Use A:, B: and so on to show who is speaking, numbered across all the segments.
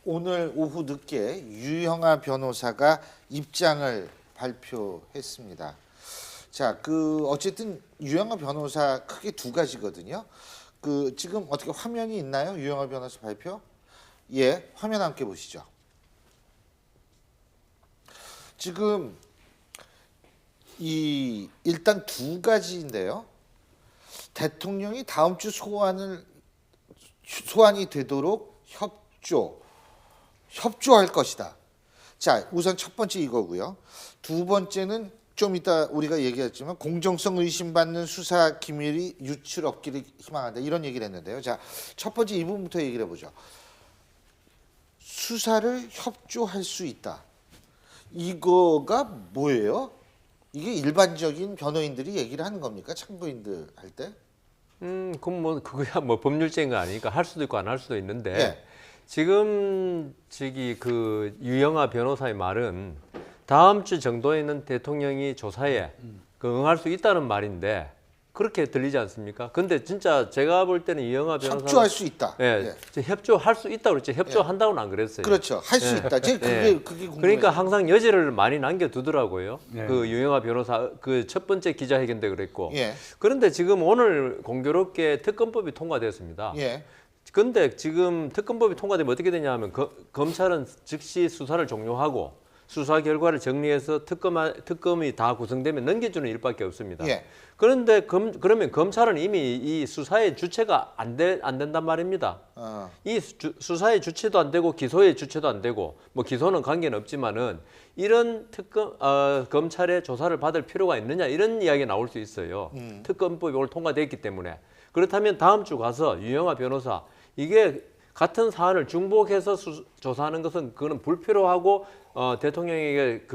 A: 오늘 오후 늦게 유영하 변호사가 입장을 발표했습니다. 자, 어쨌든 유영하 변호사 크게 두 가지거든요. 지금 어떻게 화면이 있나요? 유영하 변호사 발표? 예, 화면 함께 보시죠. 지금 일단 두 가지인데요. 대통령이 다음 주 소환이 되도록 협조할 것이다. 자, 우선 첫 번째 이거고요. 두 번째는 좀 이따 우리가 얘기했지만 공정성 의심받는 수사 기밀이 유출 없기를 희망한다. 이런 얘기를 했는데요. 자, 첫 번째 이 부분부터 얘기를 해보죠. 수사를 협조할 수 있다. 이거가 뭐예요? 이게 일반적인 변호인들이 얘기를 하는 겁니까? 참고인들 할 때?
B: 그럼 뭐 그거야 뭐 법률제인 거 아니니까 할 수도 있고 안 할 수도 있는데
A: 예.
B: 지금 유영하 변호사의 말은 다음 주 정도에는 대통령이 조사에 응할 수 있다는 말인데 그렇게 들리지 않습니까? 근데 진짜 제가 볼 때는 유영하 변호사
A: 협조할 수 있다.
B: 예, 협조할 수 있다고 그랬지 협조한다고는 안 그랬어요.
A: 그렇죠. 할 수 있다. 그게 궁금해요.
B: 그러니까 항상 여지를 많이 남겨두더라고요. 그 유영하 변호사 그 첫 번째 기자회견 때 그랬고.
A: 예.
B: 그런데 지금 오늘 공교롭게 특검법이 통과됐습니다.
A: 예.
B: 근데 지금 특검법이 통과되면 어떻게 되냐면 검찰은 즉시 수사를 종료하고 수사 결과를 정리해서 특검이 다 구성되면 넘겨주는 일밖에 없습니다.
A: 예.
B: 그런데 그러면 검찰은 이미 이 수사의 주체가 안 된단 말입니다. 이 수사의 주체도 안 되고 기소의 주체도 안 되고 뭐 기소는 관계는 없지만은 이런 검찰의 조사를 받을 필요가 있느냐 이런 이야기가 나올 수 있어요. 특검법이 오늘 통과됐기 때문에. 그렇다면 다음 주 가서 유영하 변호사 이게 같은 사안을 중복해서 조사하는 것은 그거는 불필요하고 대통령에게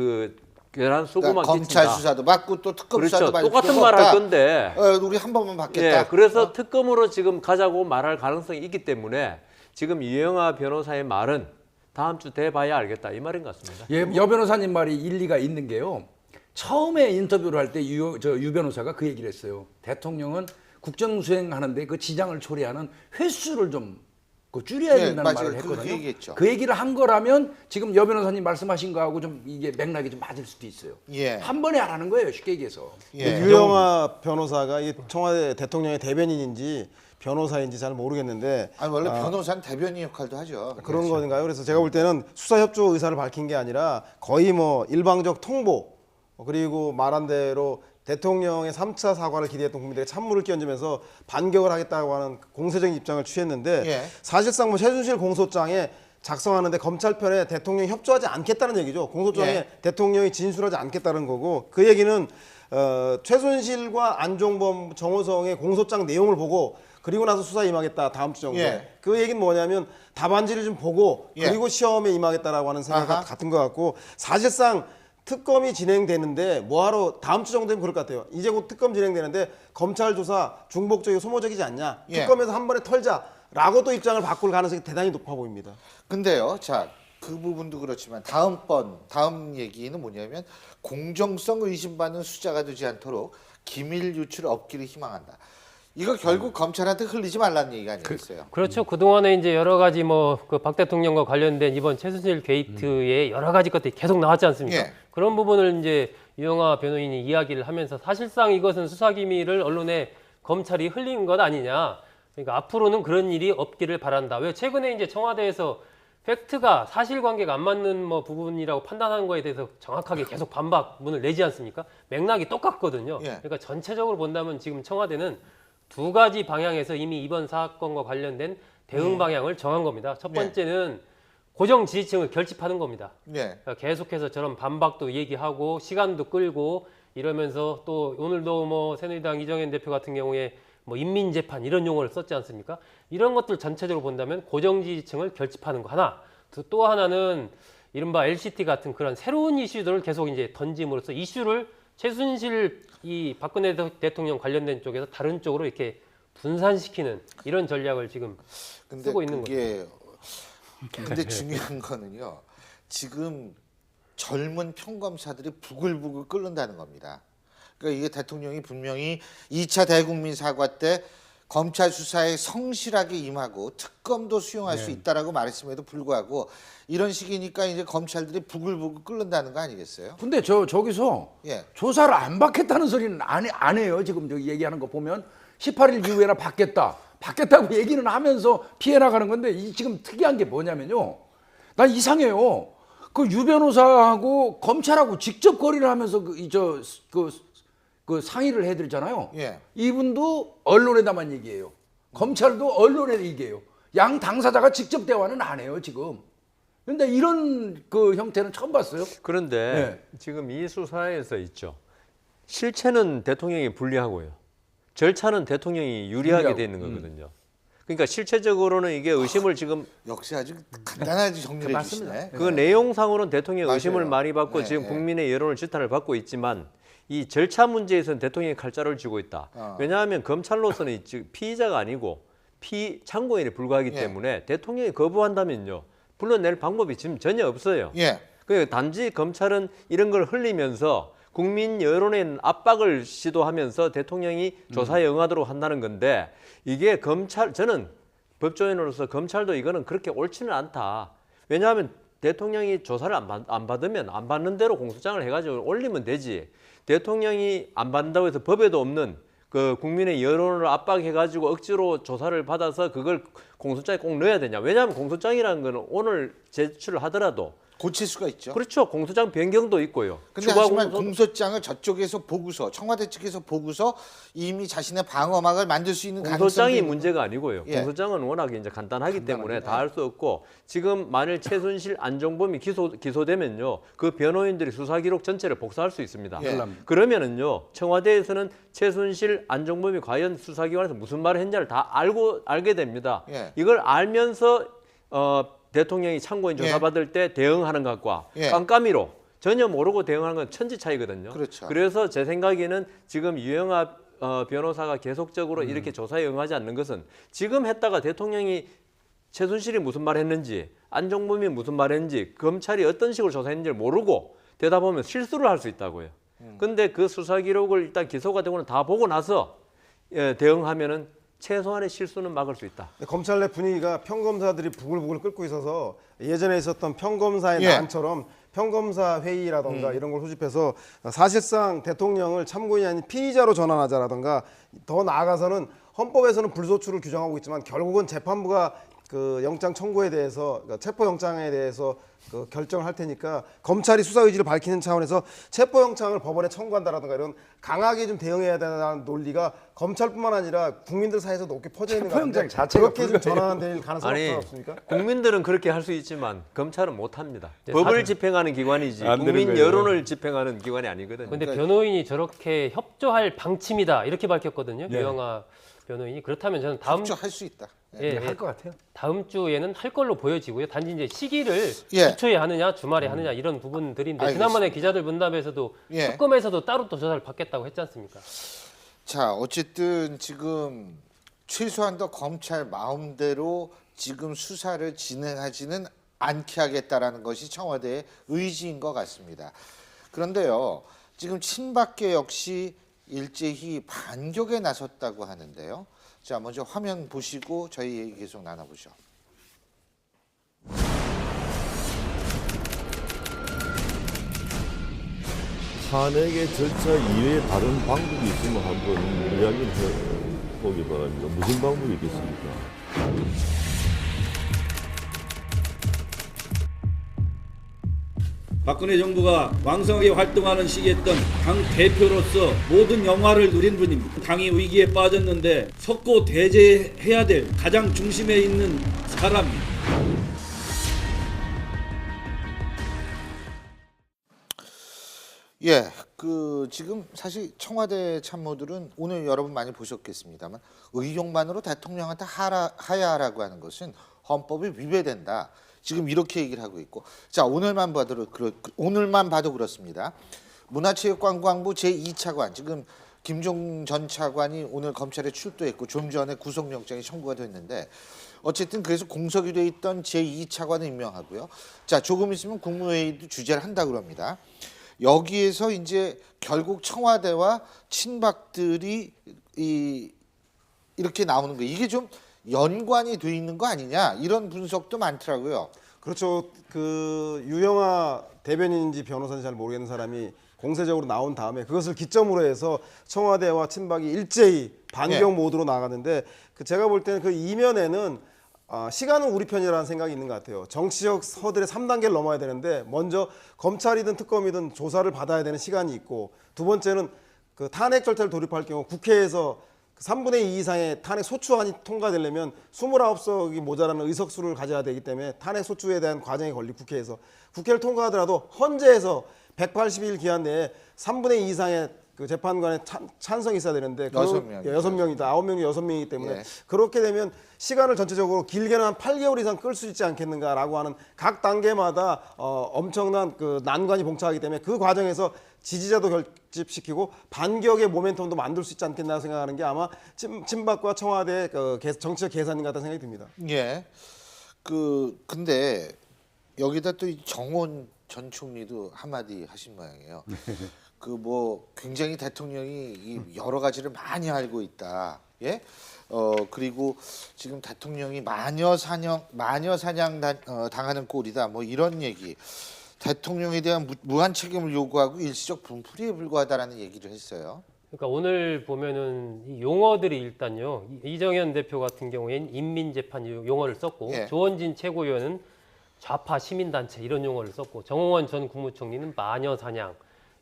B: 괴한 수고만
A: 그러니까
B: 끼친다.
A: 검찰 수사도 받고 또 특검
B: 그렇죠.
A: 수사도 받고
B: 똑같은 말 할 건데.
A: 우리 한 번만 받겠다.
B: 예, 그래서 특검으로 지금 가자고 말할 가능성이 있기 때문에 지금 유영하 변호사의 말은 다음 주 돼봐야 알겠다 이 말인 것 같습니다.
C: 예, 여 변호사님 말이 일리가 있는 게요. 처음에 인터뷰를 할 때 유 변호사가 그 얘기를 했어요. 대통령은 국정수행하는데 그 지장을 초래하는 횟수를 좀 줄여야 된다는
A: 맞아요.
C: 말을 했거든요.
A: 얘기했죠.
C: 그 얘기를 한 거라면 지금 여 변호사님 말씀하신 거하고 좀 이게 맥락이 좀 맞을 수도 있어요.
A: 예.
C: 한 번에 안 하는 거예요, 쉽게 얘기해서.
A: 예.
D: 유영하 변호사가 이 청와대 대통령의 대변인인지 변호사인지 잘 모르겠는데
A: 아니 원래 변호사는 대변인 역할도 하죠.
D: 그런 건가요? 그래서 제가 볼 때는 수사 협조 의사를 밝힌 게 아니라 거의 뭐 일방적 통보 그리고 말한 대로 대통령의 3차 사과를 기대했던 국민들에게 찬물을 끼얹으면서 반격을 하겠다고 하는 공세적인 입장을 취했는데
A: 예.
D: 사실상 뭐 최순실 공소장에 작성하는데 검찰 편에 대통령이 협조하지 않겠다는 얘기죠. 공소장에
A: 예.
D: 대통령이 진술하지 않겠다는 거고 그 얘기는 최순실과 안종범, 정호성의 공소장 내용을 보고 그리고 나서 수사에 임하겠다 다음 주 정도에.
A: 예.
D: 그 얘기는 뭐냐면 답안지를 좀 보고
A: 예.
D: 그리고 시험에 임하겠다라고 하는 생각
A: 아하.
D: 같은 것 같고 사실상 특검이 진행되는데 뭐하러 다음 주 정도면 그럴 것 같아요. 이제 곧 특검 진행되는데 검찰 조사 중복적이고 소모적이지 않냐.
A: 예.
D: 특검에서 한 번에 털자라고 또 입장을 바꿀 가능성이 대단히 높아 보입니다.
A: 근데요, 자, 그 부분도 그렇지만 다음 얘기는 뭐냐면 공정성 의심받는 수자가 되지 않도록 기밀 유출 없기를 희망한다. 이거 결국 검찰한테 흘리지 말라는 얘기가 아니겠어요?
E: 그렇죠. 그동안에 이제 여러 가지 박 대통령과 관련된 이번 최순실 게이트의 여러 가지 것들이 계속 나왔지 않습니까?
A: 예.
E: 그런 부분을 이제 유영하 변호인이 이야기를 하면서 사실상 이것은 수사기밀을 언론에 검찰이 흘린 것 아니냐. 그러니까 앞으로는 그런 일이 없기를 바란다. 왜 최근에 이제 청와대에서 팩트가 사실관계가 안 맞는 부분이라고 판단하는 거에 대해서 정확하게 계속 반박문을 내지 않습니까? 맥락이 똑같거든요.
A: 예.
E: 그러니까 전체적으로 본다면 지금 청와대는 두 가지 방향에서 이미 이번 사건과 관련된 대응 방향을 정한 겁니다. 첫 번째는 고정 지지층을 결집하는 겁니다.
A: 네.
E: 그러니까 계속해서 저런 반박도 얘기하고 시간도 끌고 이러면서 또 오늘도 새누리당 이정현 대표 같은 경우에 인민재판 이런 용어를 썼지 않습니까? 이런 것들 전체적으로 본다면 고정 지지층을 결집하는 거 하나. 또 하나는 이른바 LCT 같은 그런 새로운 이슈들을 계속 이제 던짐으로써 이슈를 최순실 이 박근혜 대통령 관련된 쪽에서 다른 쪽으로 이렇게 분산시키는 이런 전략을 지금 쓰고 있는 거죠.
A: 근데 중요한 거는요. 지금 젊은 평검사들이 부글부글 끓는다는 겁니다. 그러니까 이게 대통령이 분명히 2차 대국민 사과 때 검찰 수사에 성실하게 임하고 특검도 수용할 수 있다라고 말했음에도 불구하고 이런 식이니까 이제 검찰들이 부글부글 끓는다는 거 아니겠어요?
C: 근데 저기서
A: 예.
C: 조사를 안 받겠다는 소리는 안 해요. 지금 저기 얘기하는 거 보면 18일 이후에나 받겠다고 얘기는 하면서 피해 나가는 건데 지금 특이한 게 뭐냐면요. 난 이상해요. 그 유 변호사하고 검찰하고 직접 거래를 하면서 그 상의를 해드리잖아요.
A: 예.
C: 이분도 언론에다만 얘기해요. 검찰도 언론에 얘기해요. 양 당사자가 직접 대화는 안 해요 지금. 근데 이런 그 형태는 처음 봤어요.
B: 그런데 지금 이 수사에서 있죠. 실체는 대통령이 불리하고요. 절차는 대통령이 유리하게 돼 있는 거거든요. 그러니까 실체적으로는 이게 의심을 지금
A: 역시 아주 간단하게 정리해
C: 맞습니다.
A: 주시네.
B: 그 내용상으로는 대통령의
A: 맞아요.
B: 의심을 많이 받고
A: 네,
B: 지금
A: 네.
B: 국민의 여론을 지탄을 받고 있지만 이 절차 문제에서는 대통령이 칼자루를 쥐고 있다. 왜냐하면 검찰로서는 피의자가 아니고 참고인에 불과하기
A: 예.
B: 때문에 대통령이 거부한다면요. 불러낼 방법이 지금 전혀 없어요.
A: 예.
B: 단지 검찰은 이런 걸 흘리면서 국민 여론의 압박을 시도하면서 대통령이 조사에 응하도록 한다는 건데 이게 저는 법조인으로서 검찰도 이거는 그렇게 옳지는 않다. 왜냐하면 대통령이 조사를 안 받으면 안 받는 대로 공소장을 해가지고 올리면 되지. 대통령이 안 받는다고 해서 법에도 없는 그 국민의 여론을 압박해가지고 억지로 조사를 받아서 그걸 공소장에 꼭 넣어야 되냐. 왜냐하면 공소장이라는 거는 오늘 제출을 하더라도
A: 고칠 수가 있죠.
B: 그렇죠. 공소장 변경도 있고요.
A: 근데 하지만 공소장을 저쪽에서 보고서 청와대 측에서 보고서 이미 자신의 방어막을 만들 수 있는 가능성이
B: 공소장이 문제가 아니고요.
A: 예.
B: 공소장은 워낙 이제 간단하기 때문에 다 할 수 없고 지금 만일 최순실 안종범이 기소되면요. 그 변호인들이 수사 기록 전체를 복사할 수 있습니다.
A: 예.
B: 그러면은요. 청와대에서는 최순실 안종범이 과연 수사기관에서 무슨 말을 했냐를 다 알게 됩니다.
A: 예.
B: 이걸 알면서 대통령이 참고인
A: 예.
B: 조사받을 때 대응하는 것과
A: 예.
B: 깜깜이로 전혀 모르고 대응하는 건 천지 차이거든요.
A: 그렇죠.
B: 그래서 제 생각에는 지금 유영아 변호사가 계속적으로 이렇게 조사에 응하지 않는 것은 지금 했다가 대통령이 최순실이 무슨 말 했는지 안종범이 무슨 말 했는지 검찰이 어떤 식으로 조사했는지를 모르고 대답하면 실수를 할 수 있다고요. 근데 그 수사 기록을 일단 기소가 되고는 다 보고 나서 대응하면은 최소한의 실수는 막을 수 있다.
D: 검찰 내 분위기가 평검사들이 부글부글 끓고 있어서 예전에 있었던 평검사의
A: 예.
D: 난처럼 평검사 회의라던가 이런 걸 소집해서 사실상 대통령을 참고인이 아닌 피의자로 전환하자라던가 더 나아가서는 헌법에서는 불소출을 규정하고 있지만 결국은 재판부가 그 영장 청구에 대해서 그러니까 체포 영장에 대해서 그 결정을 할 테니까 검찰이 수사 의지를 밝히는 차원에서 체포 영장을 법원에 청구한다라든가 이런 강하게 좀 대응해야 된다는 논리가 검찰뿐만 아니라 국민들 사이에서 높게 퍼져 있는 것
C: 체포 영장
D: 같은데
C: 자체가
D: 그렇게 좀 전환될 가능성이 없습니까?
B: 국민들은 그렇게 할 수 있지만 검찰은 못 합니다.
E: 네,
B: 법을 집행하는 기관이지
C: 안 되는
B: 국민
C: 거예요.
B: 여론을 집행하는 기관이 아니거든요.
E: 근데 변호인이 저렇게 협조할 방침이다 이렇게 밝혔거든요.
C: 네.
E: 유영아 변호인이. 그렇다면 저는 다음
A: 할 수 있다.
E: 예,
C: 할 것 같아요.
E: 다음 주에는 할 걸로 보여지고요. 단지 이제 시기를
A: 예.
E: 기초에 하느냐 주말에 하느냐 이런 부분들인데
A: 알겠습니다.
E: 지난번에 기자들 문답에서도
A: 예.
E: 특검에서도 따로 또 조사를 받겠다고 했지 않습니까?
A: 자, 어쨌든 지금 최소한 더 검찰 마음대로 지금 수사를 진행하지는 않게 하겠다라는 것이 청와대의 의지인 것 같습니다. 그런데요, 지금 친박계 역시 일제히 반격에 나섰다고 하는데요. 자, 먼저 화면 보시고 저희 얘기 계속 나눠보죠.
F: 탄핵의 절차 이외에 다른 방법이 있으면 한번 이야기를 해보기 바랍니다. 무슨 방법이 있겠습니까?
G: 박근혜 정부가 왕성하게 활동하는 시기였던 당 대표로서 모든 영화를 누린 분입니다. 당이 위기에 빠졌는데 석고 대제해야 될 가장 중심에 있는 사람입니다.
A: 예, 지금 사실 청와대 참모들은 오늘 여러분 많이 보셨겠습니다만 의혹만으로 대통령한테 하야하라고 하는 것은 헌법에 위배된다. 지금 이렇게 얘기를 하고 있고, 자 오늘만 봐도 그렇습니다. 문화체육관광부 제2차관 지금 김종 전 차관이 오늘 검찰에 출두했고 좀 전에 구속영장이 청구가 됐는데 어쨌든 그래서 공석이 돼 있던 제2차관을 임명하고요. 자 조금 있으면 국무회의도 주재를 한다 그럽니다. 여기에서 이제 결국 청와대와 친박들이 이 이렇게 나오는 거 이게 좀 연관이 돼 있는 거 아니냐 이런 분석도 많더라고요.
D: 그렇죠. 그 유영아 대변인인지 변호사인지 잘 모르겠는 사람이 공세적으로 나온 다음에 그것을 기점으로 해서 청와대와 친박이 일제히 반경 모드로 나가는데 그 제가 볼 때는 그 이면에는 시간은 우리 편이라는 생각이 있는 것 같아요. 정치적 허들의 3단계를 넘어야 되는데 먼저 검찰이든 특검이든 조사를 받아야 되는 시간이 있고 두 번째는 그 탄핵 절차를 돌입할 경우 국회에서 3분의 2 이상의 탄핵 소추안이 통과되려면 29석이 모자라는 의석수를 가져야 되기 때문에 탄핵 소추에 대한 과정이 걸리 국회에서 국회를 통과하더라도 헌재에서 180일 기한 내에 3분의 2 이상의 그 재판관의 찬성이 있어야 되는데
A: 6명이죠.
D: 6명이다. 9명이 6명이기 때문에
A: 예.
D: 그렇게 되면 시간을 전체적으로 길게는 한 8개월 이상 끌 수 있지 않겠는가라고 하는 각 단계마다 엄청난 그 난관이 봉착하기 때문에 그 과정에서 지지자도 결집시키고 반격의 모멘텀도 만들 수 있지 않겠나 생각하는 게 아마 친박과 청와대의 그 정치적 계산인 것 같다는 생각이 듭니다.
A: 예. 근데 여기다 또 정원 전 총리도 한마디 하신 모양이에요. 그 뭐 굉장히 대통령이 이 여러 가지를 많이 알고 있다. 예. 그리고 지금 대통령이 마녀 사냥 당하는 꼴이다. 뭐 이런 얘기. 대통령에 대한 무한 책임을 요구하고 일시적 분풀이에 불과하다라는 얘기를 했어요.
E: 그러니까 오늘 보면은 이 용어들이 일단요. 이정현 대표 같은 경우에는 인민재판 용어를 썼고
A: 예.
E: 조원진 최고위원은 좌파 시민단체 이런 용어를 썼고 정홍원 전 국무총리는 마녀사냥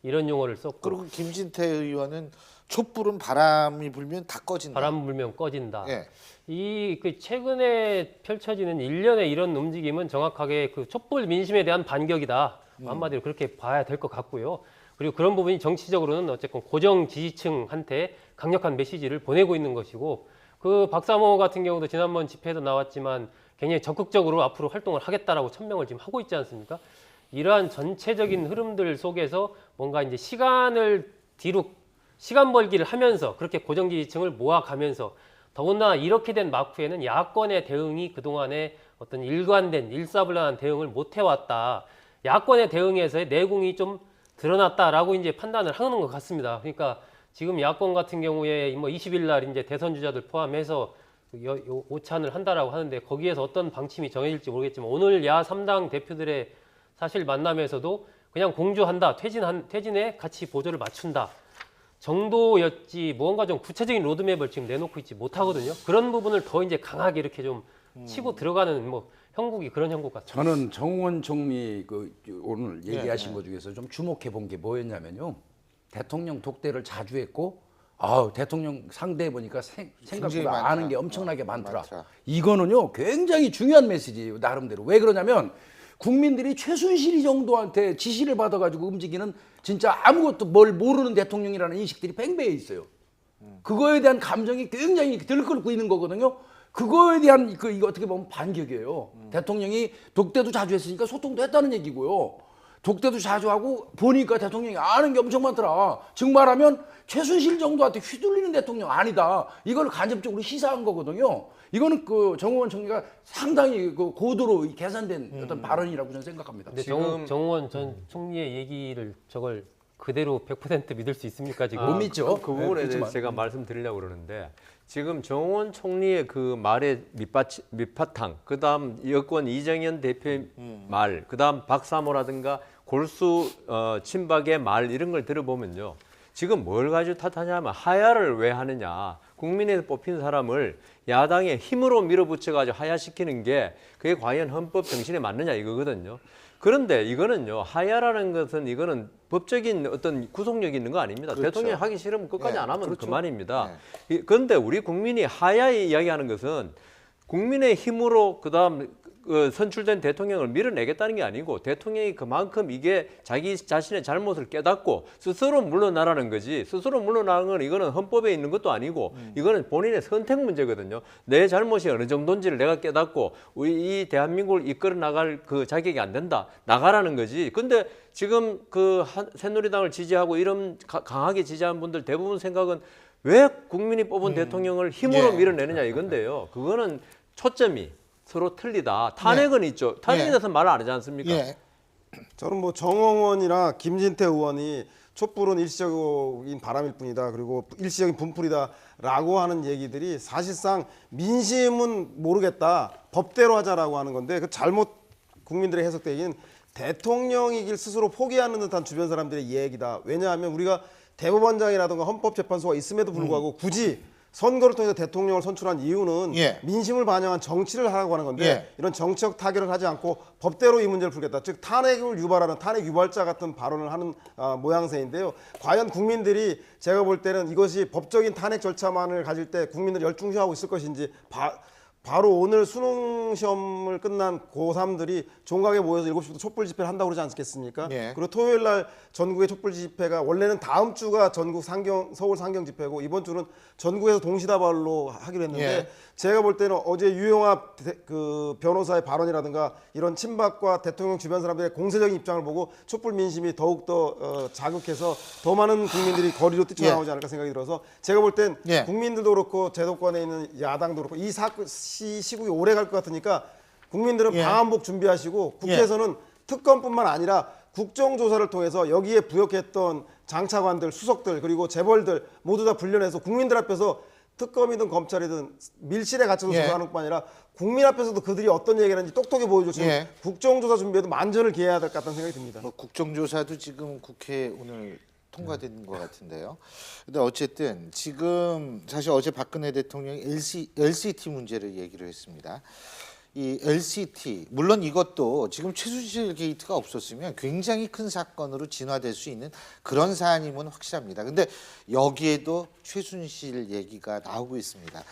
E: 이런 용어를 썼고
A: 그리고 김진태 의원은 촛불은 바람이 불면 다 꺼진다.
E: 바람 불면 꺼진다.
A: 예.
E: 이 그 최근에 펼쳐지는 일련의 이런 움직임은 정확하게 그 촛불 민심에 대한 반격이다. 한마디로 그렇게 봐야 될 것 같고요. 그리고 그런 부분이 정치적으로는 어쨌든 고정 지지층한테 강력한 메시지를 보내고 있는 것이고 그 박사모 같은 경우도 지난번 집회에도 나왔지만 굉장히 적극적으로 앞으로 활동을 하겠다라고 천명을 지금 하고 있지 않습니까? 이러한 전체적인 흐름들 속에서 뭔가 이제 시간을 뒤로 시간 벌기를 하면서 그렇게 고정 지지층을 모아가면서 더군다나 이렇게 된 막후에는 야권의 대응이 그동안에 어떤 일관된 일사불란한 대응을 못 해왔다. 야권의 대응에서의 내공이 좀 드러났다라고 이제 판단을 하는 것 같습니다. 그러니까 지금 야권 같은 경우에 뭐 20일 날 이제 대선 주자들 포함해서 오찬을 한다라고 하는데 거기에서 어떤 방침이 정해질지 모르겠지만 오늘 야 3당 대표들의 사실 만남에서도 그냥 공조한다. 퇴진에 같이 보조를 맞춘다. 정도였지 무언가 좀 구체적인 로드맵을 지금 내놓고 있지 못하거든요. 그런 부분을 더 이제 강하게 이렇게 좀 치고 들어가는 뭐 형국이 그런 형국 같아요.
C: 저는 정원 총리 그 오늘 얘기하신 것 중에서 좀 주목해 본 게 뭐였냐면요. 대통령 독대를 자주 했고 대통령 상대해 보니까 생각보다 아는 게 엄청나게 많더라. 이거는요 굉장히 중요한 메시지예요. 나름대로. 왜 그러냐면 국민들이 최순실 정도한테 지시를 받아가지고 움직이는 진짜 아무것도 뭘 모르는 대통령이라는 인식들이 팽배해 있어요. 그거에 대한 감정이 굉장히 들끓고 있는 거거든요. 그거에 대한 이거 어떻게 보면 반격이에요. 대통령이 독대도 자주 했으니까 소통도 했다는 얘기고요. 독대도 자주 하고 보니까 대통령이 아는 게 엄청 많더라. 즉 말하면 최순실 정도한테 휘둘리는 대통령 아니다. 이걸 간접적으로 시사한 거거든요. 이거는 그 정호원 총리가 상당히 그 고도로 계산된 어떤 발언이라고 저는 생각합니다.
E: 근데
B: 지금-
E: 정호원 전 총리의 얘기를 저걸 그대로 100% 믿을 수 있습니까 지금?
C: 못 믿죠.
B: 그 부분에 대해서
C: 그렇지만.
B: 제가 말씀드리려고 그러는데 지금 정원 총리의 그 말의 밑바탕, 그다음 여권 이정현 대표의 말, 그다음 박사모라든가 골수 친박의 말 이런 걸 들어보면요. 지금 뭘 가지고 탓하냐면 하야를 왜 하느냐. 국민에서 뽑힌 사람을 야당의 힘으로 밀어붙여가지고 하야시키는 게 그게 과연 헌법 정신에 맞느냐 이거거든요. 그런데 이거는요. 하야라는 것은 이거는 법적인 어떤 구속력이 있는 거 아닙니다.
A: 그렇죠.
B: 대통령이 하기 싫으면 끝까지
A: 네,
B: 안 하면
A: 그렇죠.
B: 그만입니다. 그런데 우리 국민이 하야에 이야기하는 것은 국민의 힘으로 그다음 선출된 대통령을 밀어내겠다는 게 아니고 대통령이 그만큼 이게 자기 자신의 잘못을 깨닫고 스스로 물러나라는 거지. 스스로 물러나는 건 이거는 헌법에 있는 것도 아니고 이거는 본인의 선택 문제거든요. 내 잘못이 어느 정도인지를 내가 깨닫고 우리 이 대한민국을 이끌어 나갈 그 자격이 안 된다. 나가라는 거지. 근데 지금 그 새누리당을 지지하고 이런 강하게 지지하는 분들 대부분 생각은 왜 국민이 뽑은 대통령을 힘으로
A: 예.
B: 밀어내느냐 이건데요. 그거는 초점이 서로 틀리다. 탄핵은 있죠. 탄핵에 대해서 말을 안 하지 않습니까?
A: 예.
D: 저는 뭐 정홍원이나 김진태 의원이 촛불은 일시적인 바람일 뿐이다. 그리고 일시적인 분풀이다라고 하는 얘기들이 사실상 민심은 모르겠다. 법대로 하자라고 하는 건데 그 잘못 국민들의 해석되기는 대통령이길 스스로 포기하는 듯한 주변 사람들의 얘기다. 왜냐하면 우리가 대법원장이라든가 헌법재판소가 있음에도 불구하고 굳이 선거를 통해서 대통령을 선출한 이유는
A: 예.
D: 민심을 반영한 정치를 하라고 하는 건데
A: 예.
D: 이런 정치적 타결을 하지 않고 법대로 이 문제를 풀겠다. 즉 탄핵을 유발하는 탄핵 유발자 같은 발언을 하는 모양새인데요. 과연 국민들이 제가 볼 때는 이것이 법적인 탄핵 절차만을 가질 때 국민들이 열중시하고 있을 것인지 바로 오늘 수능 시험을 끝난 고3들이 종각에 모여서 7시부터 촛불 집회를 한다고 그러지 않겠습니까?
A: 예.
D: 그리고 토요일 날 전국의 촛불 집회가 원래는 다음 주가 전국 서울 상경 집회고 이번 주는 전국에서 동시다발로 하기로 했는데
A: 예.
D: 제가 볼 때는 어제 유영합 그 변호사의 발언이라든가 이런 친박과 대통령 주변 사람들의 공세적인 입장을 보고 촛불 민심이 더욱더 자극해서 더 많은 국민들이 거리로 뛰쳐나오지 않을까 생각이 들어서 제가 볼 땐
A: 예.
D: 국민들도 그렇고 제도권에 있는 야당도 그렇고 이 시국이 오래 갈 것 같으니까 국민들은
A: 예.
D: 방한복 준비하시고 국회에서는 특검뿐만 아니라 국정조사를 통해서 여기에 부역했던 장차관들, 수석들 그리고 재벌들 모두 다 불려내서 국민들 앞에서 특검이든 검찰이든 밀실에 갇혀서
A: 예.
D: 조사하는 뿐만 아니라 국민 앞에서도 그들이 어떤 얘기를 하는지 똑똑히 보여주시는
A: 예.
D: 국정조사 준비에도 만전을 기해야 될 것 같다는 생각이 듭니다.
A: 뭐 국정조사도 지금 국회에 오늘 통과된 것 같은데요. 근데 어쨌든 지금 사실 어제 박근혜 대통령이 LCT 문제를 얘기를 했습니다. 이 LCT 물론 이것도 지금 최순실 게이트가 없었으면 굉장히 큰 사건으로 진화될 수 있는 그런 사안임은 확실합니다. 근데 여기에도 최순실 얘기가 나오고 있습니다.